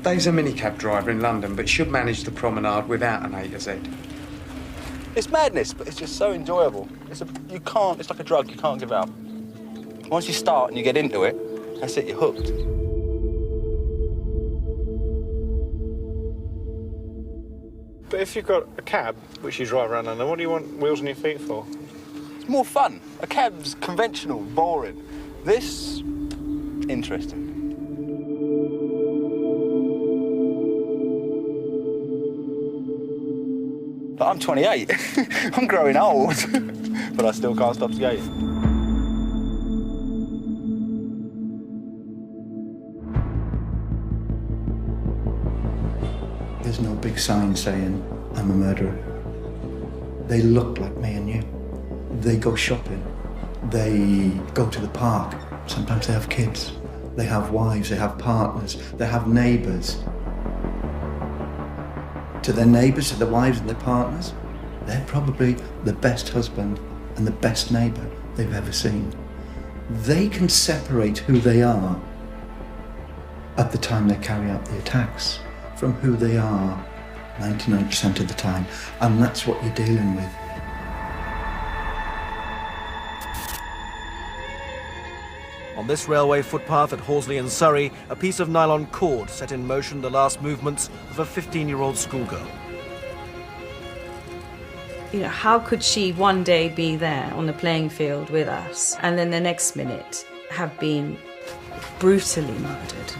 Dave's a minicab driver in London, but should manage the promenade without an A to Z. It's madness, but it's just so enjoyable. It's like a drug, you can't give up. Once you start and you get into it, that's it, you're hooked. But if you've got a cab, which you drive around London, what do you want wheels on your feet for? It's more fun. A cab's conventional, boring. This, interesting. But I'm 28. I'm growing old, but I still can't stop skating. There's no big sign saying, I'm a murderer. They look like me and you. They go shopping. They go to the park. Sometimes they have kids. They have wives, they have partners, they have neighbours. To their neighbours, to their wives and their partners, they're probably the best husband and the best neighbour they've ever seen. They can separate who they are at the time they carry out the attacks from who they are 99% of the time, and that's what you're dealing with. On this railway footpath at Horsley in Surrey, a piece of nylon cord set in motion the last movements of a 15-year-old schoolgirl. You know, how could she one day be there on the playing field with us and then the next minute have been brutally murdered?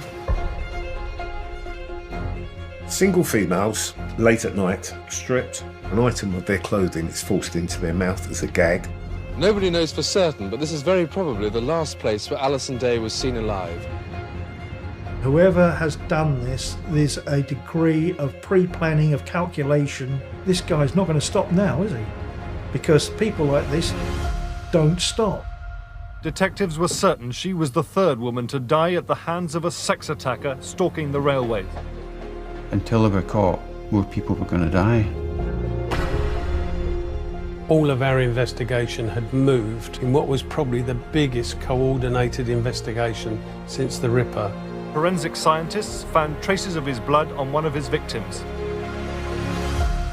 Single females, late at night, stripped, an item of their clothing is forced into their mouth as a gag. Nobody knows for certain, but this is very probably the last place where Alison Day was seen alive. Whoever has done this, there's a degree of pre-planning, of calculation. This guy's not going to stop now, is he? Because people like this don't stop. Detectives were certain she was the third woman to die at the hands of a sex attacker stalking the railways. Until they were caught, more people were going to die. All of our investigation had moved in what was probably the biggest coordinated investigation since the Ripper. Forensic scientists found traces of his blood on one of his victims.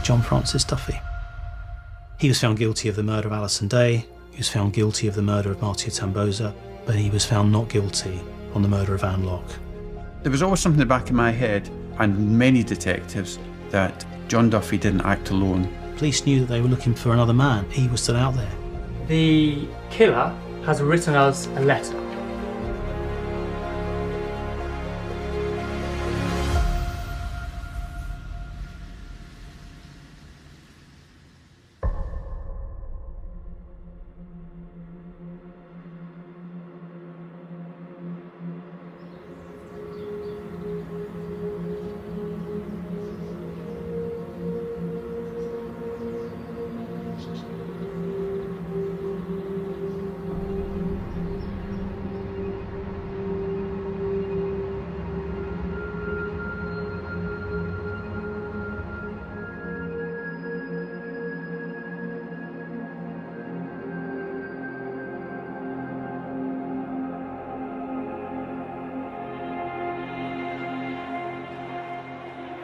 John Duffy. He was found guilty of the murder of Alison Day, he was found guilty of the murder of Martia Tamboza, but he was found not guilty on the murder of Anne Locke. There was always something in the back of my head, and many detectives, that John Duffy didn't act alone. Police knew that they were looking for another man. He was still out there. The killer has written us a letter.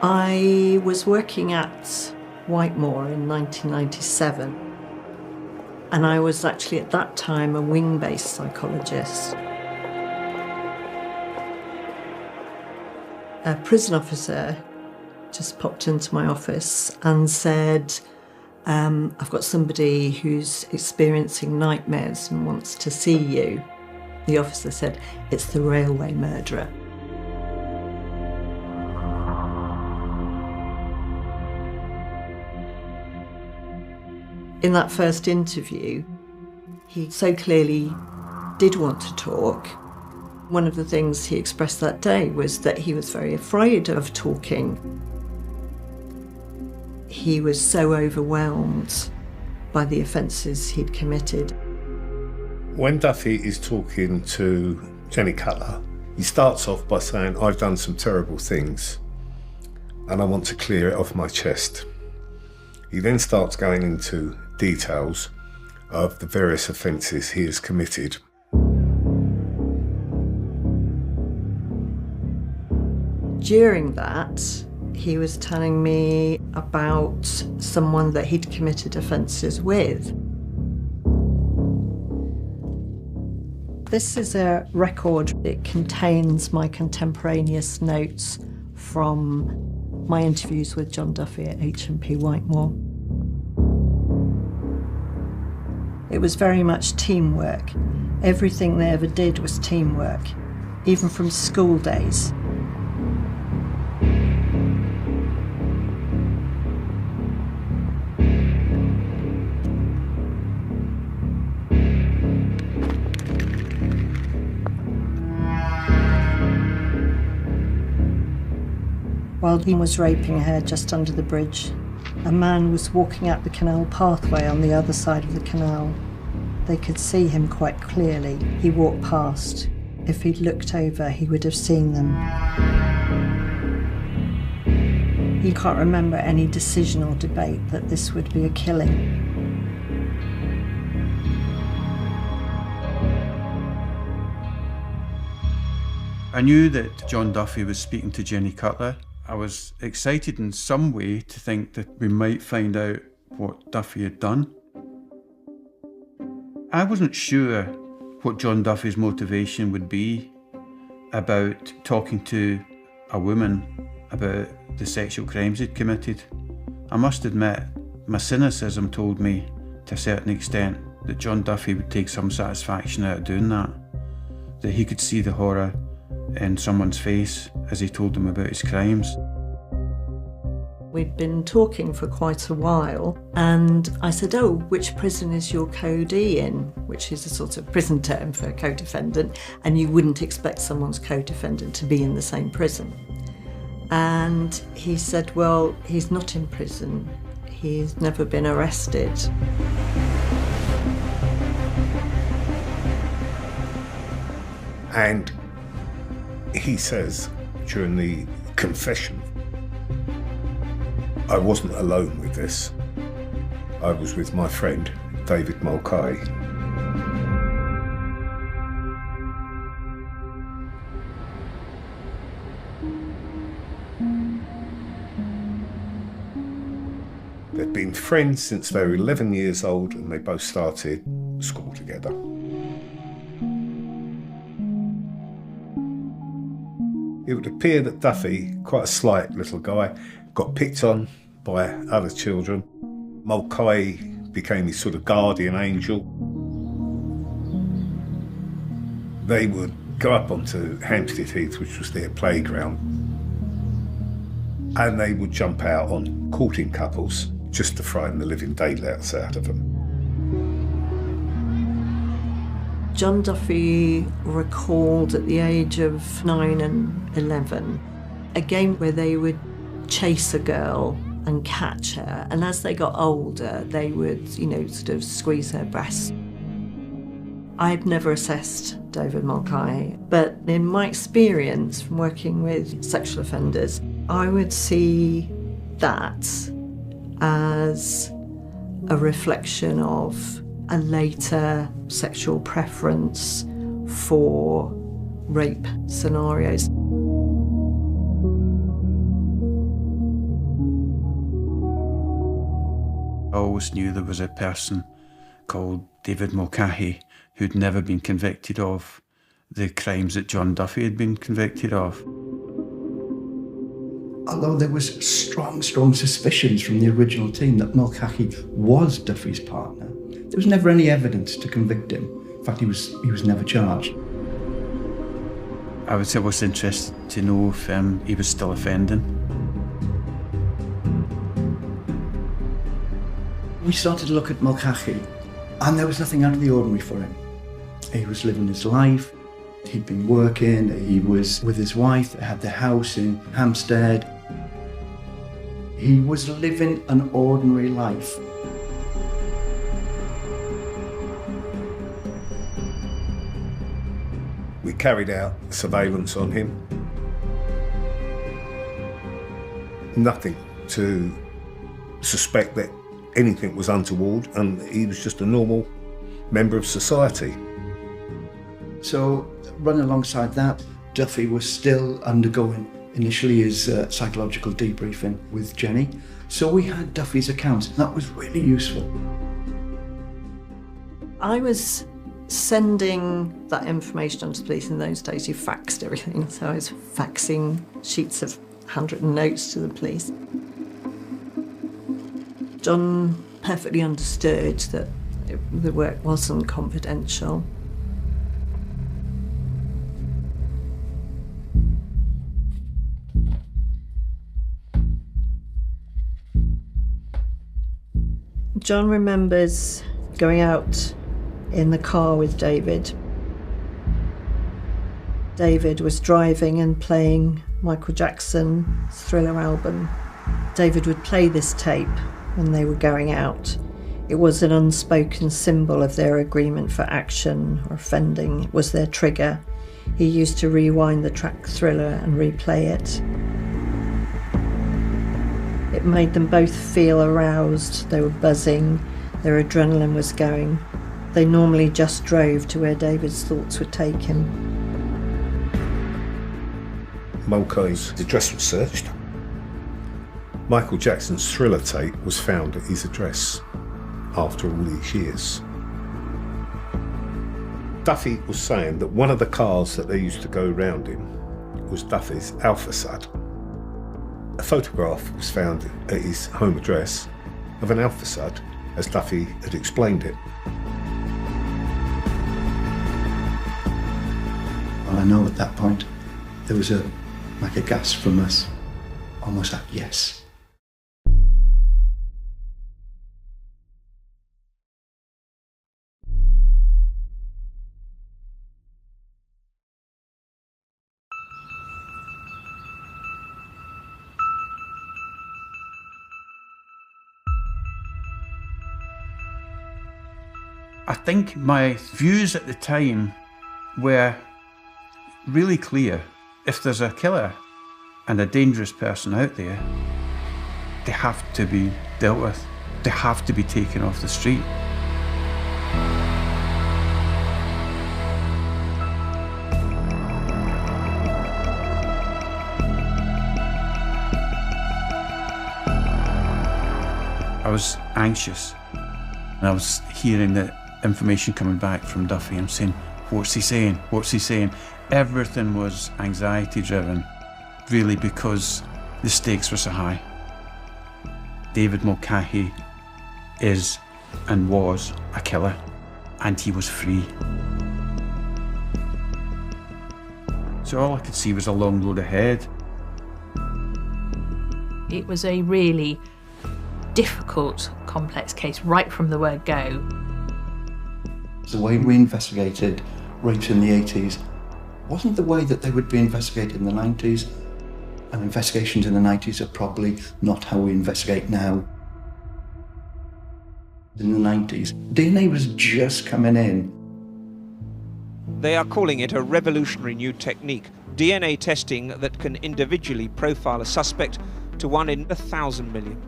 I was working at Whitemoor in 1997, and I was actually at that time a wing-based psychologist. A prison officer just popped into my office and said, I've got somebody who's experiencing nightmares and wants to see you. The officer said, it's the railway murderer. In that first interview, he so clearly did want to talk. One of the things he expressed that day was that he was very afraid of talking. He was so overwhelmed by the offences he'd committed. When Duffy is talking to Jenny Cutler, he starts off by saying, I've done some terrible things and I want to clear it off my chest. He then starts going into details of the various offences he has committed. During that, he was telling me about someone that he'd committed offences with. This is a record. It contains my contemporaneous notes from my interviews with John Duffy at H&P Whitemoor. It was very much teamwork. Everything they ever did was teamwork, even from school days. While he was raping her just under the bridge, a man was walking up the canal pathway on the other side of the canal. They could see him quite clearly. He walked past. If he'd looked over, he would have seen them. He can't remember any decision or debate that this would be a killing. I knew that John Duffy was speaking to Jenny Cutler. I was excited in some way to think that we might find out what Duffy had done. I wasn't sure what John Duffy's motivation would be about talking to a woman about the sexual crimes he'd committed. I must admit, my cynicism told me to a certain extent that John Duffy would take some satisfaction out of doing that, that he could see the horror in someone's face as he told them about his crimes. We'd been talking for quite a while, and I said, "Oh, which prison is your co-D in?" Which is a sort of prison term for a co-defendant, and you wouldn't expect someone's co-defendant to be in the same prison. And he said, "Well, he's not in prison. He's never been arrested." And he says during the confession, I wasn't alone with this. I was with my friend, David Mulcahy. They'd been friends since they were 11 years old, and they both started school together. It would appear that Duffy, quite a slight little guy, got picked on by other children. Mulcahy became his sort of guardian angel. They would go up onto Hampstead Heath, which was their playground, and they would jump out on courting couples just to frighten the living daylights out of them. John Duffy recalled at the age of 9 and 11 a game where they would chase a girl and catch her, and as they got older they would, sort of squeeze her breast. I'd never assessed David Mulcahy, but in my experience from working with sexual offenders, I would see that as a reflection of a later sexual preference for rape scenarios. I always knew there was a person called David Mulcahy who'd never been convicted of the crimes that John Duffy had been convicted of. Although there was strong suspicions from the original team that Mulcahy was Duffy's partner, there was never any evidence to convict him. In fact, he was never charged. I would say I was interested to know if he was still offending. We started to look at Mulcahy, and there was nothing out of the ordinary for him. He was living his life, he'd been working, he was with his wife, they had their house in Hampstead. He was living an ordinary life. We carried out surveillance on him. Nothing to suspect that anything was untoward, and he was just a normal member of society. So, running alongside that, Duffy was still undergoing initially his psychological debriefing with Jenny. So we had Duffy's accounts, and that was really useful. I was sending that information on to the police. In those days, you faxed everything, so I was faxing sheets of handwritten notes to the police. John perfectly understood that the work wasn't confidential. John remembers going out in the car with David. David was driving and playing Michael Jackson's Thriller album. David would play this tape when they were going out. It was an unspoken symbol of their agreement for action or offending. It was their trigger. He used to rewind the track Thriller and replay it. It made them both feel aroused. They were buzzing. Their adrenaline was going. They normally just drove to where David's thoughts would take him. Mulcahy's address was searched. Michael Jackson's Thriller tape was found at his address after all these years. Duffy was saying that one of the cars that they used to go round in was Duffy's Alpha Sud. A photograph was found at his home address of an Alpha Sud, as Duffy had explained it. Well, I know at that point there was a gasp from us, almost like yes. I think my views at the time were really clear. If there's a killer and a dangerous person out there, they have to be dealt with. They have to be taken off the street. I was anxious, and I was hearing the information coming back from Duffy. I'm saying, what's he saying? What's he saying? Everything was anxiety driven, really, because the stakes were so high. David Mulcahy is and was a killer, and he was free. So all I could see was a long road ahead. It was a really difficult, complex case right from the word go. The way we investigated rapes in the 80s wasn't the way that they would be investigated in the 90s, and investigations in the 90s are probably not how we investigate now. In the 90s, DNA was just coming in. They are calling it a revolutionary new technique, DNA testing that can individually profile a suspect to 1 in 1,000 million.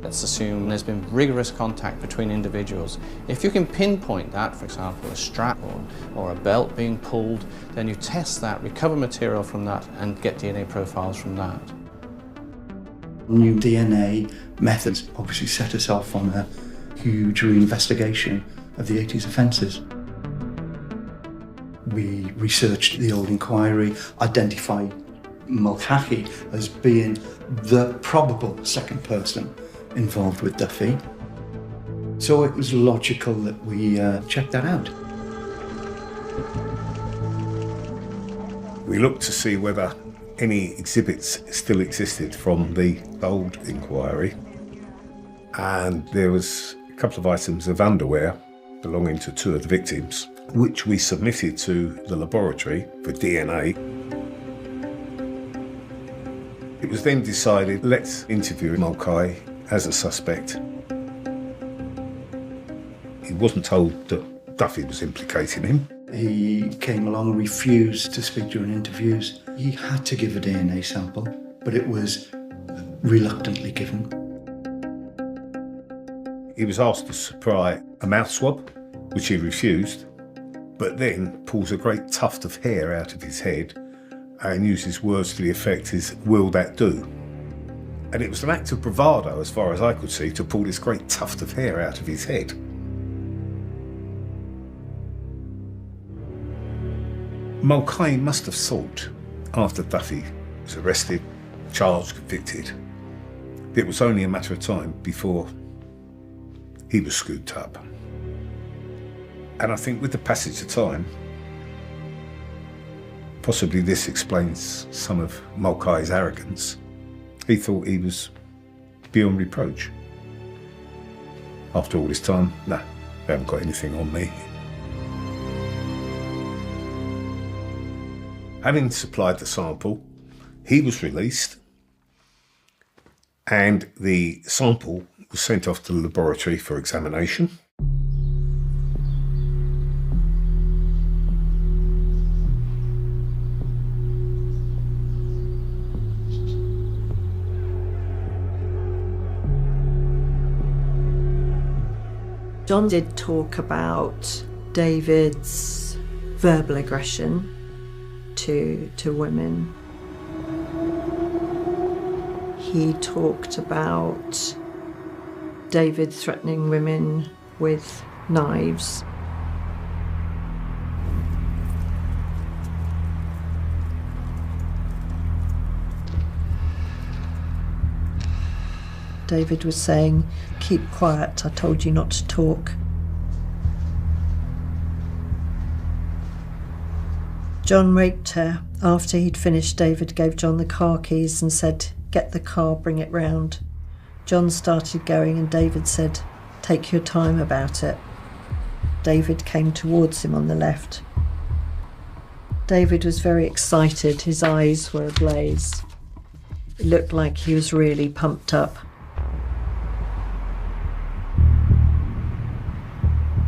Let's assume there's been rigorous contact between individuals. If you can pinpoint that, for example, a strap or a belt being pulled, then you test that, recover material from that, and get DNA profiles from that. New DNA methods obviously set us off on a huge reinvestigation of the 80s offences. We researched the old inquiry, identified Mulcahy as being the probable second person involved with Duffy. So it was logical that we checked that out. We looked to see whether any exhibits still existed from the old inquiry, and there was a couple of items of underwear belonging to 2 of the victims, which we submitted to the laboratory for DNA. It was then decided, let's interview Mulcahy as a suspect. He wasn't told that Duffy was implicating him. He came along, refused to speak during interviews. He had to give a DNA sample, but it was reluctantly given. He was asked to supply a mouth swab, which he refused, but then pulls a great tuft of hair out of his head and uses words to the effect is, "Will that do?" And it was an act of bravado, as far as I could see, to pull this great tuft of hair out of his head. Mulcahy must have thought, after Duffy was arrested, charged, convicted, it was only a matter of time before he was scooped up. And I think with the passage of time, possibly this explains some of Mulcahy's arrogance. He thought he was beyond reproach. After all this time, nah, they haven't got anything on me. Having supplied the sample, he was released, and the sample was sent off to the laboratory for examination. John did talk about David's verbal aggression to women. He talked about David threatening women with knives. David was saying, "Keep quiet, I told you not to talk." John raped her. After he'd finished, David gave John the car keys and said, "Get the car, bring it round." John started going and David said, "Take your time about it." David came towards him on the left. David was very excited. His eyes were ablaze. It looked like he was really pumped up.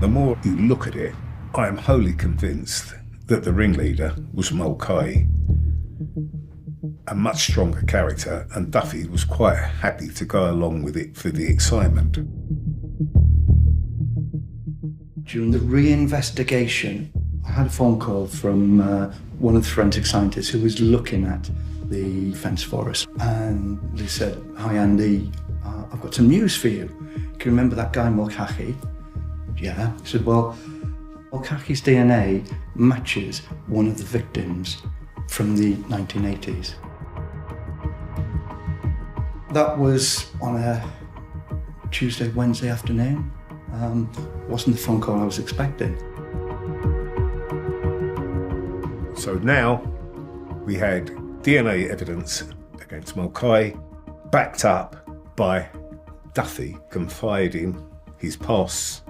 The more you look at it, I am wholly convinced that the ringleader was Mulcahy, a much stronger character, and Duffy was quite happy to go along with it for the excitement. During the reinvestigation, I had a phone call from one of the forensic scientists who was looking at the fence for us, and they said, "Hi Andy, I've got some news for you. Can you remember that guy Mulcahy?" Yeah. He said, "Well, Mulcahy's DNA matches one of the victims from the 1980s. That was on a Tuesday, Wednesday afternoon. Wasn't the phone call I was expecting. So now we had DNA evidence against Mulcahy, backed up by Duffy confiding his past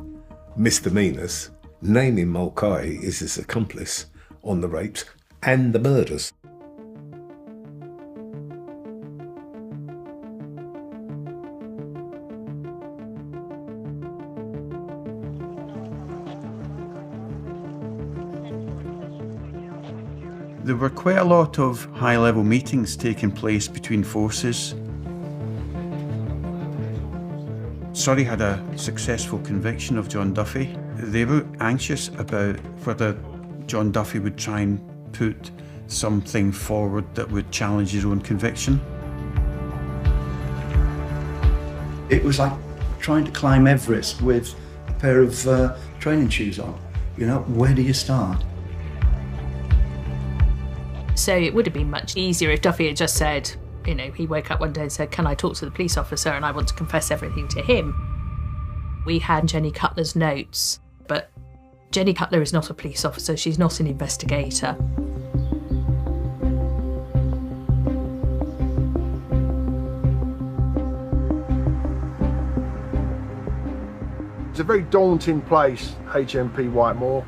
misdemeanours, naming Mulcahy as his accomplice on the rapes and the murders. There were quite a lot of high-level meetings taking place between forces. Surrey had a successful conviction of John Duffy. They were anxious about whether John Duffy would try and put something forward that would challenge his own conviction. It was like trying to climb Everest with a pair of training shoes on. You know, where do you start? So it would have been much easier if Duffy had just said, you know, he woke up one day and said, "Can I talk to the police officer and I want to confess everything to him." We had Jenny Cutler's notes, but Jenny Cutler is not a police officer, she's not an investigator. It's a very daunting place, HMP Whitemoor.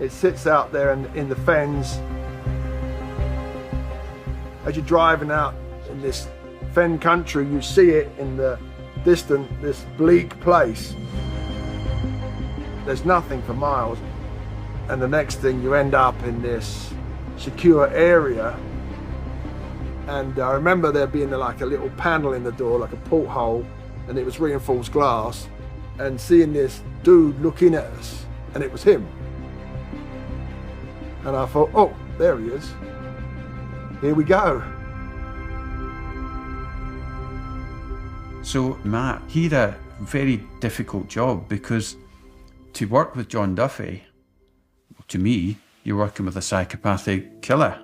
It sits out there in the fens. As you're driving out in this fen country, you see it in the distance, this bleak place. There's nothing for miles. And the next thing, you end up in this secure area. And I remember there being like a little panel in the door, like a porthole, and it was reinforced glass. And seeing this dude looking at us, and it was him. And I thought, oh, there he is. here we go. So Matt, he had a very difficult job because to work with John Duffy, to me, you're working with a psychopathic killer.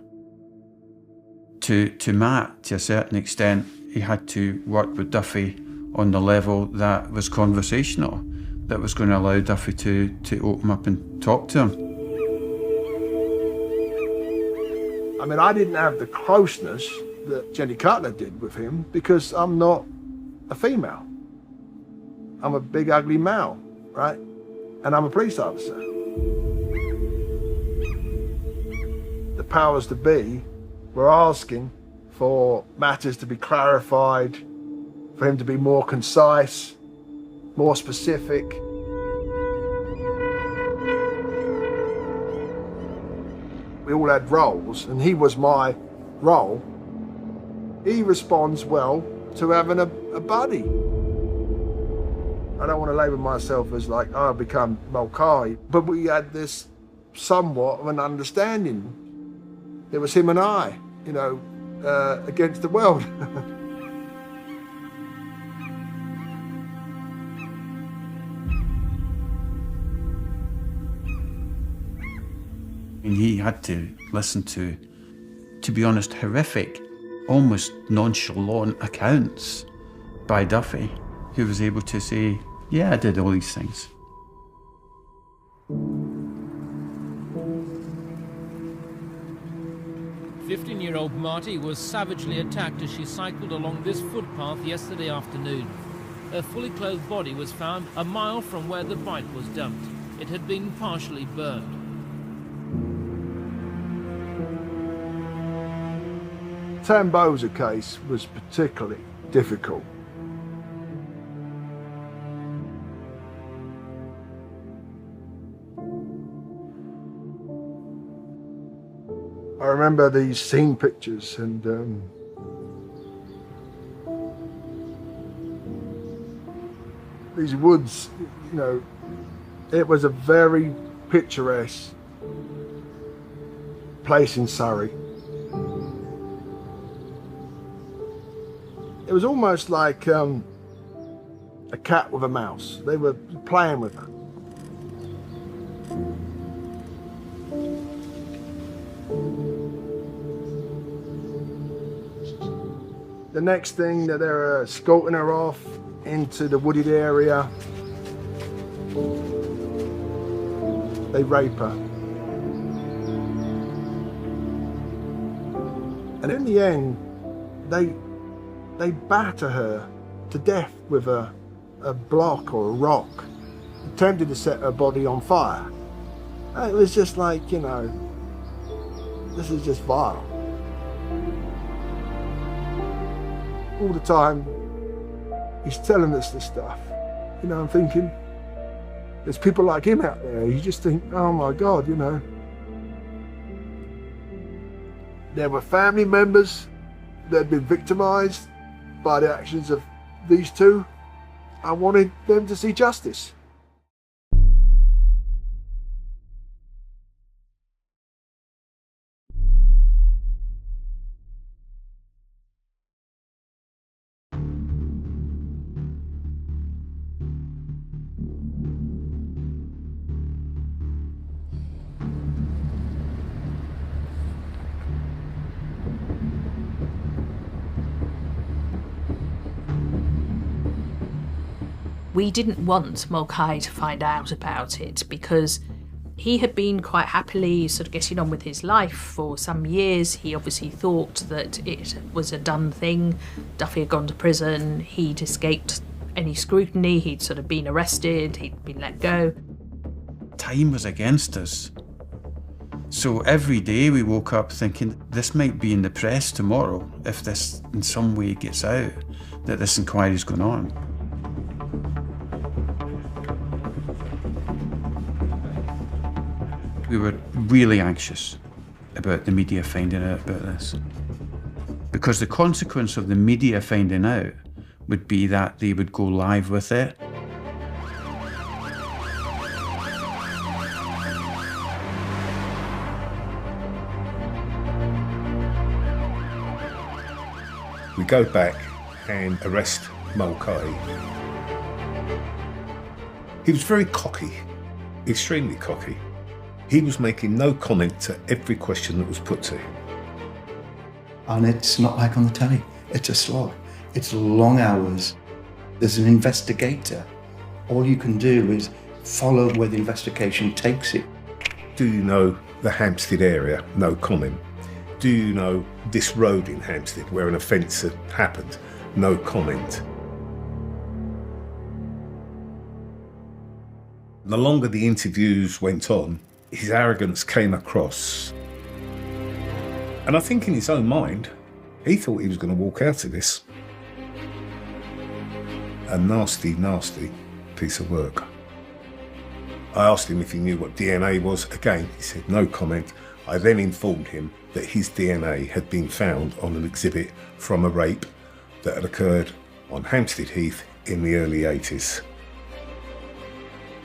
To Matt, to a certain extent, he had to work with Duffy on the level that was conversational, that was going to allow Duffy to open up and talk to him. I mean, I didn't have the closeness that Jenny Cutler did with him because I'm not a female. I'm a big, ugly male, right? And I'm a police officer. The powers that be were asking for matters to be clarified, for him to be more concise, more specific. We all had roles, and he was my role. He responds well to having a buddy. I don't want to label myself as like, oh, I've become Mulcahy, but we had this somewhat of an understanding. It was him and I, you know, against the world. And he had to listen to be honest, horrific, almost nonchalant accounts by Duffy, who was able to say, yeah, I did all these things. "15-year-old Marty was savagely attacked as she cycled along this footpath yesterday afternoon. Her fully clothed body was found a mile from where the bike was dumped. It had been partially burned. Tamboza case was particularly difficult. I remember these scene pictures and these woods, you know, it was a very picturesque place in Surrey. It was almost like a cat with a mouse. They were playing with her. The next thing that they're escorting her off into the wooded area. They rape her. And in the end, they batter her to death with a block or a rock, attempted to set her body on fire. And it was just like, you know, this is just vile. All the time, he's telling us this stuff. You know, I'm thinking, there's people like him out there. You just think, oh my God, you know. There were family members that had been victimised by the actions of these two. I wanted them to see justice. We didn't want Mulcahy to find out about it because he had been quite happily sort of getting on with his life for some years. He obviously thought that it was a done thing. Duffy had gone to prison, he'd escaped any scrutiny, he'd sort of been arrested, he'd been let go. Time was against us. So every day we woke up thinking, this might be in the press tomorrow if this in some way gets out, that this inquiry's going on. We were really anxious about the media finding out about this. Because the consequence of the media finding out would be that they would go live with it. We go back and arrest Mulcahy. He was very cocky, extremely cocky. He was making no comment to every question that was put to him. And it's not like on the telly. It's a slog. It's long hours. There's an investigator. All you can do is follow where the investigation takes it. Do you know the Hampstead area? No comment. Do you know this road in Hampstead where an offence had happened? No comment. The longer the interviews went on, his arrogance came across. And I think in his own mind, he thought he was going to walk out of this. A nasty, nasty piece of work. I asked him if he knew what DNA was. Again, he said no comment. I then informed him that his DNA had been found on an exhibit from a rape that had occurred on Hampstead Heath in the early 80s.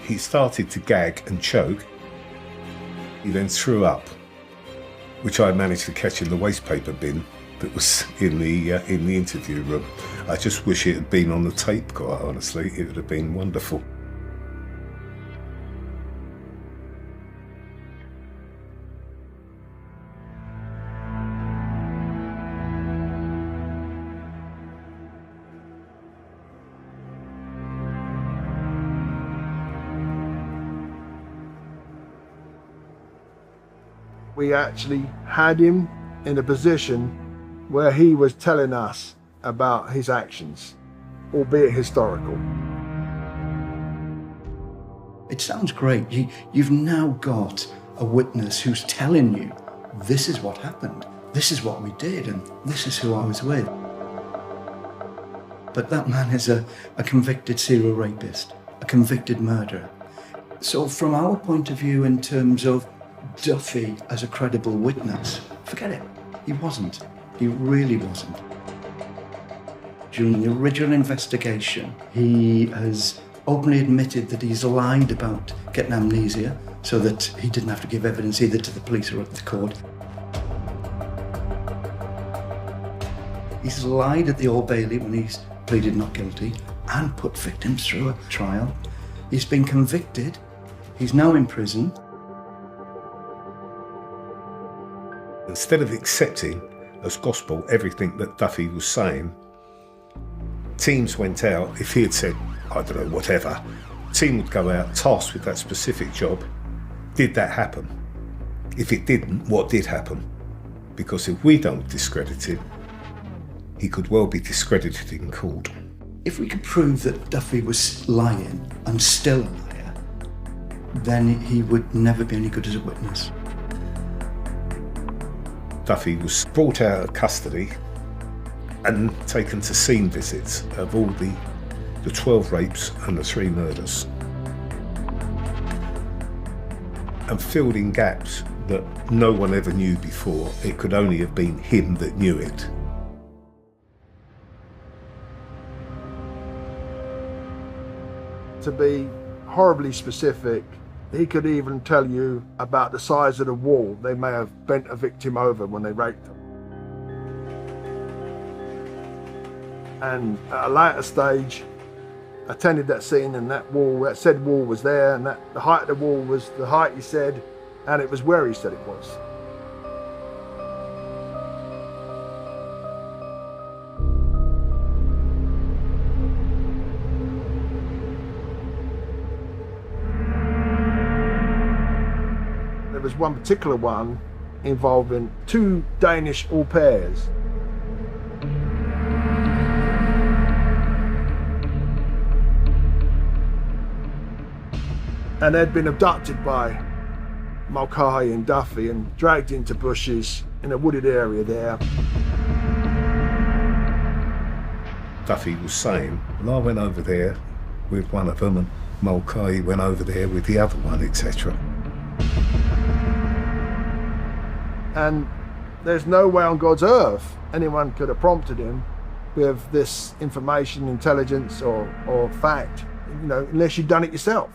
He started to gag and choke. He then threw up, which I managed to catch in the wastepaper bin that was in the interview room. I just wish it had been on the tape, quite honestly. It would have been wonderful. We actually had him in a position where he was telling us about his actions, albeit historical. It sounds great. You've now got a witness who's telling you, this is what happened, this is what we did, and this is who I was with. But that man is a convicted serial rapist, a convicted murderer. So from our point of view in terms of Duffy as a credible witness, forget it. He wasn't. He really wasn't. During the original investigation, he has openly admitted that he's lied about getting amnesia so that he didn't have to give evidence either to the police or at the court. He's lied at the Old Bailey when he's pleaded not guilty and put victims through a trial. He's been convicted. He's now in prison. Instead of accepting as gospel everything that Duffy was saying, teams went out. If he had said, I don't know, whatever, team would go out tasked with that specific job. Did that happen? If it didn't, what did happen? Because if we don't discredit him, he could well be discredited in court. If we could prove that Duffy was lying and still a liar, then he would never be any good as a witness. Duffy was brought out of custody and taken to scene visits of all the 12 rapes and the 3 murders, and filled in gaps that no one ever knew before. It could only have been him that knew it. To be horribly specific, he could even tell you about the size of the wall they may have bent a victim over when they raped them. And at a later stage, attended that scene, and that wall, that said wall was there, and that the height of the wall was the height he said, and it was where he said it was. There was one particular one involving 2 Danish au pairs. And they'd been abducted by Mulcahy and Duffy and dragged into bushes in a wooded area there. Duffy was saying, well, I went over there with one of them and Mulcahy went over there with the other one, etc. And there's no way on God's earth anyone could have prompted him with this information, intelligence or fact, you know, unless you'd done it yourself.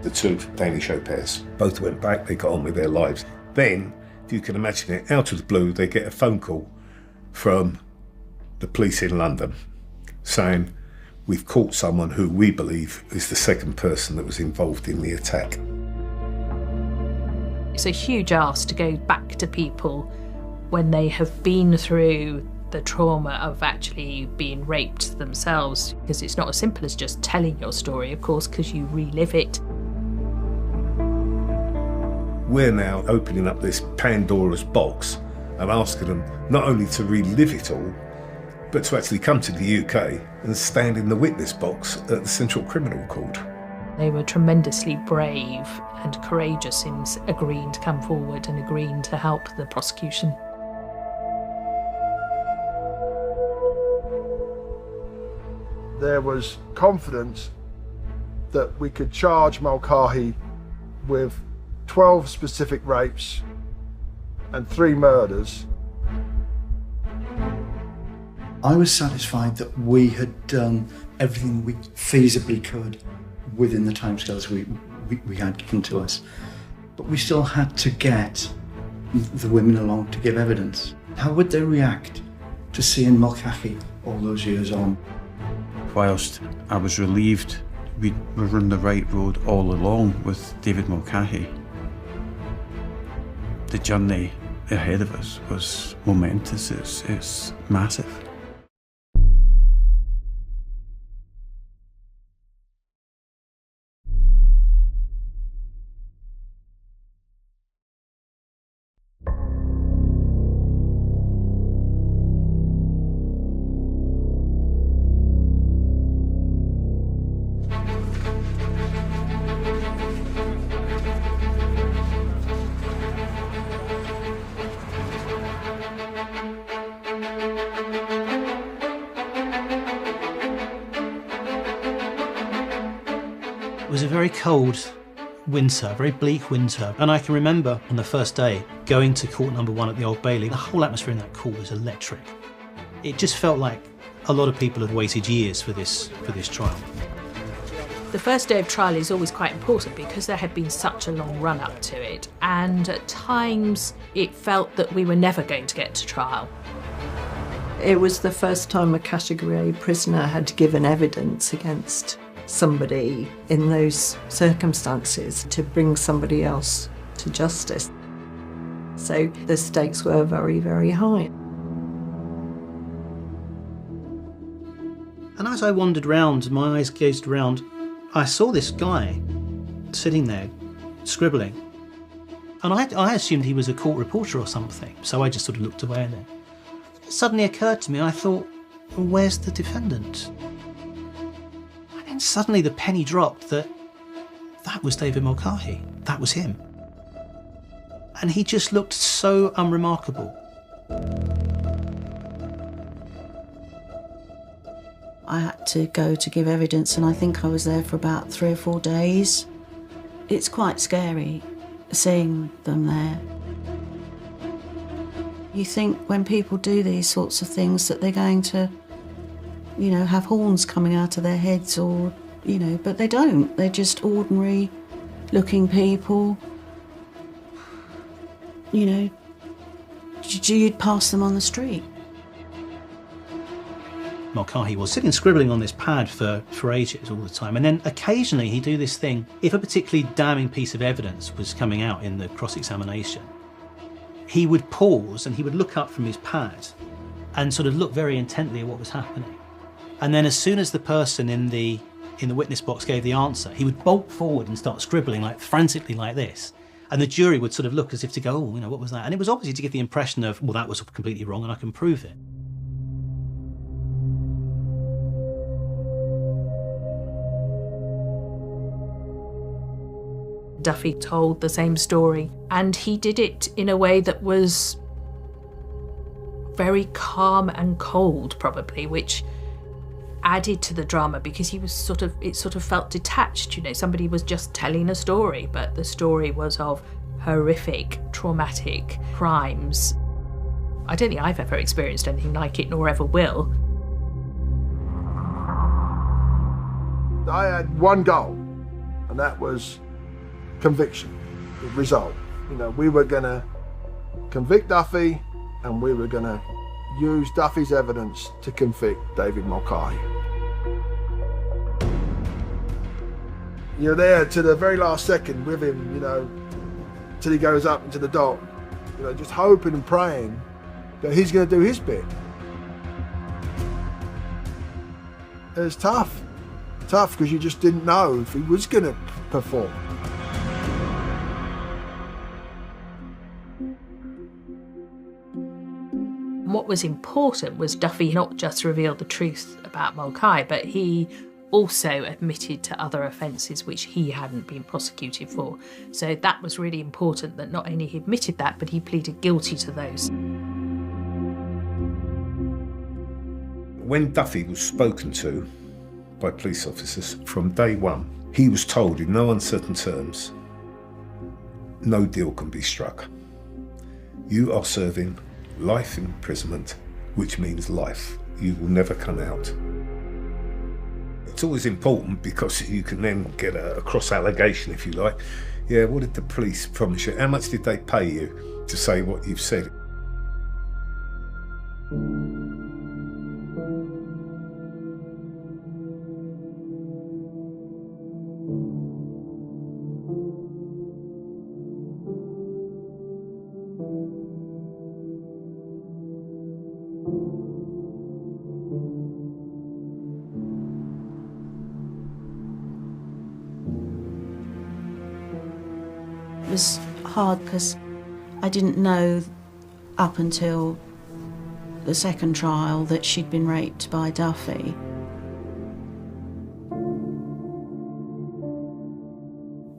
the two Danish au pairs. Both went back, they got on with their lives. Then, if you can imagine it, out of the blue, they get a phone call from the police in London saying, we've caught someone who we believe is the second person that was involved in the attack. It's a huge ask to go back to people when they have been through the trauma of actually being raped themselves, because it's not as simple as just telling your story, of course, because you relive it. We're now opening up this Pandora's box and asking them not only to relive it all, but to actually come to the UK and stand in the witness box at the Central Criminal Court. They were tremendously brave and courageous in agreeing to come forward and agreeing to help the prosecution. There was confidence that we could charge Mulcahy with 12 specific rapes and 3 murders. I was satisfied that we had done everything we feasibly could within the timescales we had given to us. But we still had to get the women along to give evidence. How would they react to seeing Mulcahy all those years on? Whilst I was relieved we were on the right road all along with David Mulcahy, the journey ahead of us was momentous. It's massive. It was a very cold winter, a very bleak winter, and I can remember on the first day going to court number 1 at the Old Bailey. The whole atmosphere in that court was electric. It just felt like a lot of people had waited years for this trial. The first day of trial is always quite important because there had been such a long run up to it, and at times it felt that we were never going to get to trial. It was the first time a Category A prisoner had given evidence against somebody in those circumstances to bring somebody else to justice. So the stakes were very, very high. And as I wandered round, my eyes gazed around, I saw this guy sitting there, scribbling. And I assumed he was a court reporter or something, so I just sort of looked away and then it suddenly occurred to me, I thought, well, where's the defendant? And suddenly the penny dropped that was David Mulcahy. That was him. And he just looked so unremarkable. I had to go to give evidence, and I think I was there for about 3 or 4 days. It's quite scary seeing them there. You think when people do these sorts of things that they're going to, you know, have horns coming out of their heads or, you know, but they don't. They're just ordinary looking people. You know, you'd pass them on the street. Mulcahy was sitting scribbling on this pad for ages all the time, and then occasionally he'd do this thing. If a particularly damning piece of evidence was coming out in the cross-examination, he would pause and he would look up from his pad and sort of look very intently at what was happening. And then as soon as the person in the witness box gave the answer, he would bolt forward and start scribbling like frantically like this. And the jury would sort of look as if to go, oh, you know, what was that? And it was obviously to give the impression of, well, that was completely wrong and I can prove it. Duffy told the same story, and he did it in a way that was very calm and cold, probably, which added to the drama because it sort of felt detached. You know, somebody was just telling a story, but the story was of horrific, traumatic crimes. I don't think I've ever experienced anything like it, nor ever will. I had one goal, and that was conviction, the result. You know, we were going to convict Duffy, and we were going to use Duffy's evidence to convict David Mulcahy. You're there to the very last second with him, you know, till he goes up into the dock, you know, just hoping and praying that he's going to do his bit. It's tough because you just didn't know if he was going to perform. What was important was Duffy not just revealed the truth about Mulcahy, but he also admitted to other offences which he hadn't been prosecuted for. So that was really important, that not only he admitted that, but he pleaded guilty to those. When Duffy was spoken to by police officers from day one, he was told in no uncertain terms, no deal can be struck. You are serving life imprisonment, which means life. You will never come out. It's always important because you can then get a cross-allegation, if you like. Yeah, what did the police promise you? How much did they pay you to say what you've said? It was hard because I didn't know up until the second trial that she'd been raped by Duffy.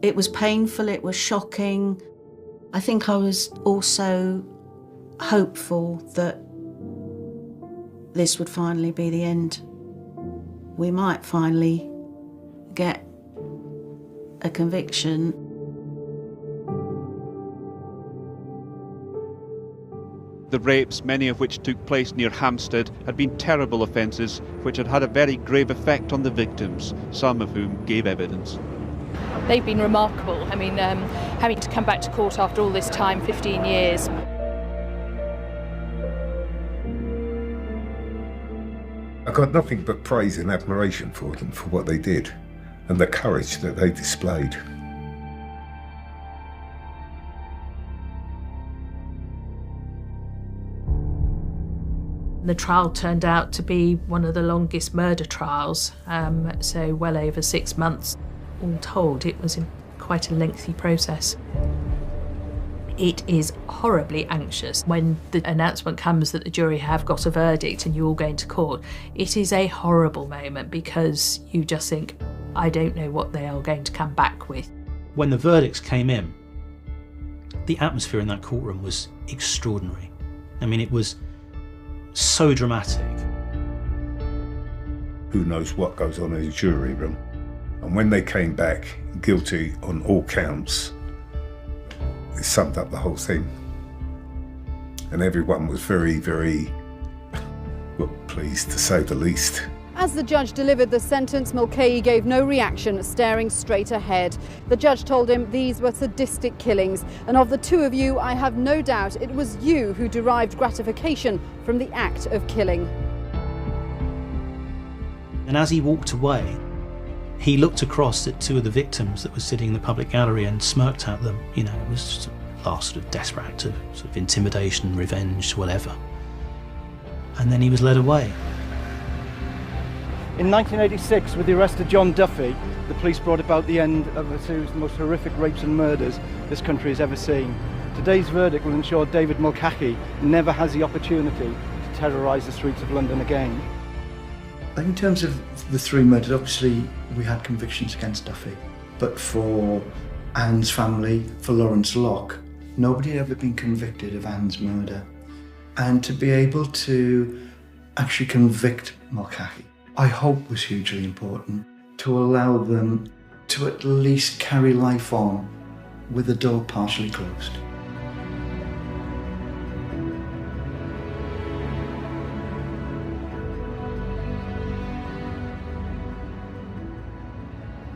It was painful, it was shocking. I think I was also hopeful that this would finally be the end. We might finally get a conviction. The rapes, many of which took place near Hampstead, had been terrible offences which had had a very grave effect on the victims, some of whom gave evidence. They've been remarkable. I mean, having to come back to court after all this time, 15 years. I got nothing but praise and admiration for them, for what they did, and the courage that they displayed. The trial turned out to be one of the longest murder trials, so well over 6 months. All told, it was quite a lengthy process. It is horribly anxious when the announcement comes that the jury have got a verdict and you're all going to court. It is a horrible moment because you just think, I don't know what they are going to come back with. When the verdicts came in, the atmosphere in that courtroom was extraordinary. I mean, it was so dramatic. Who knows what goes on in a jury room? And when they came back guilty on all counts, it summed up the whole thing. And everyone was very, very, well, pleased to say the least. As the judge delivered the sentence, Mulcahy gave no reaction, staring straight ahead. The judge told him these were sadistic killings, and of the two of you, I have no doubt it was you who derived gratification from the act of killing. And as he walked away, he looked across at two of the victims that were sitting in the public gallery and smirked at them. You know, it was just a last sort of desperate act of sort of intimidation, revenge, whatever. And then he was led away. In 1986, with the arrest of John Duffy, the police brought about the end of a series of the most horrific rapes and murders this country has ever seen. Today's verdict will ensure David Mulcahy never has the opportunity to terrorise the streets of London again. In terms of the three murders, obviously we had convictions against Duffy, but for Anne's family, for Lawrence Locke, nobody had ever been convicted of Anne's murder. And to be able to actually convict Mulcahy, I hope was hugely important, to allow them to at least carry life on with the door partially closed.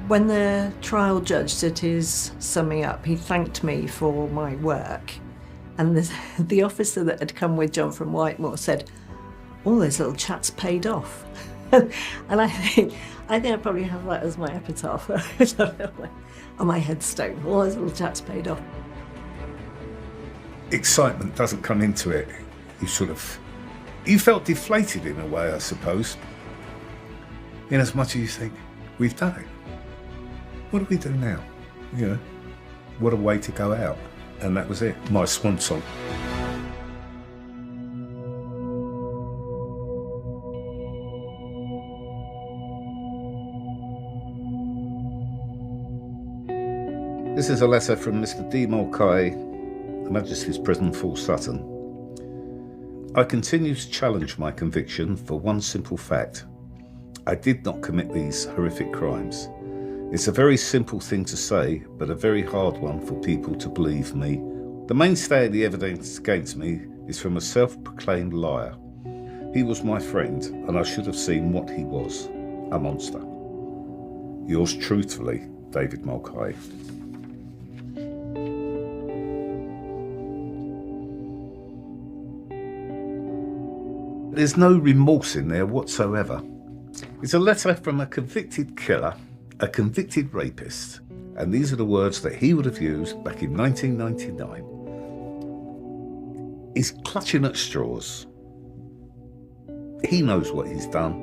When the trial judge did his summing up, he thanked me for my work. And the officer that had come with John from Whitemore said, all those little chats paid off. And I think I probably have that as my epitaph on my headstone. All those little chats paid off. Excitement doesn't come into it. You felt deflated in a way, I suppose. In as much as you think, we've done it. What do we do now? You know, what a way to go out. And that was it, my swan song. This is a letter from Mr. D. Mulcahy, Her Majesty's Prison, Full Sutton. I continue to challenge my conviction for one simple fact. I did not commit these horrific crimes. It's a very simple thing to say, but a very hard one for people to believe me. The mainstay of the evidence against me is from a self-proclaimed liar. He was my friend, and I should have seen what he was, a monster. Yours truthfully, David Mulcahy. There's no remorse in there whatsoever. It's a letter from a convicted killer, a convicted rapist, and these are the words that he would have used back in 1999. He's clutching at straws. He knows what he's done.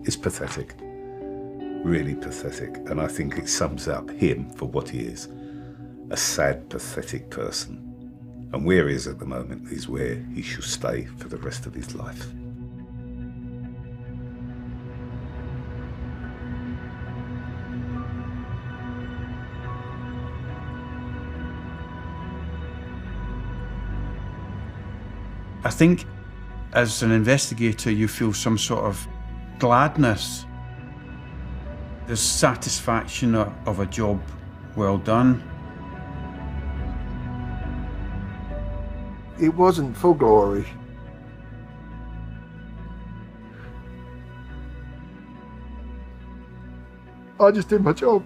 It's pathetic, really pathetic, and I think it sums up him for what he is, a sad, pathetic person. And where he is at the moment is where he should stay for the rest of his life. I think as an investigator you feel some sort of gladness. There's satisfaction of a job well done. It wasn't for glory. I just did my job.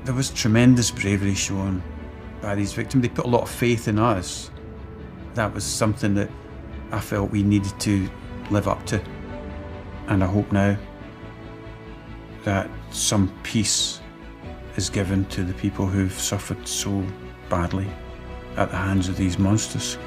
There was tremendous bravery shown by these victims. They put a lot of faith in us. That was something that I felt we needed to live up to. And I hope now that some peace is given to the people who've suffered so badly at the hands of these monsters.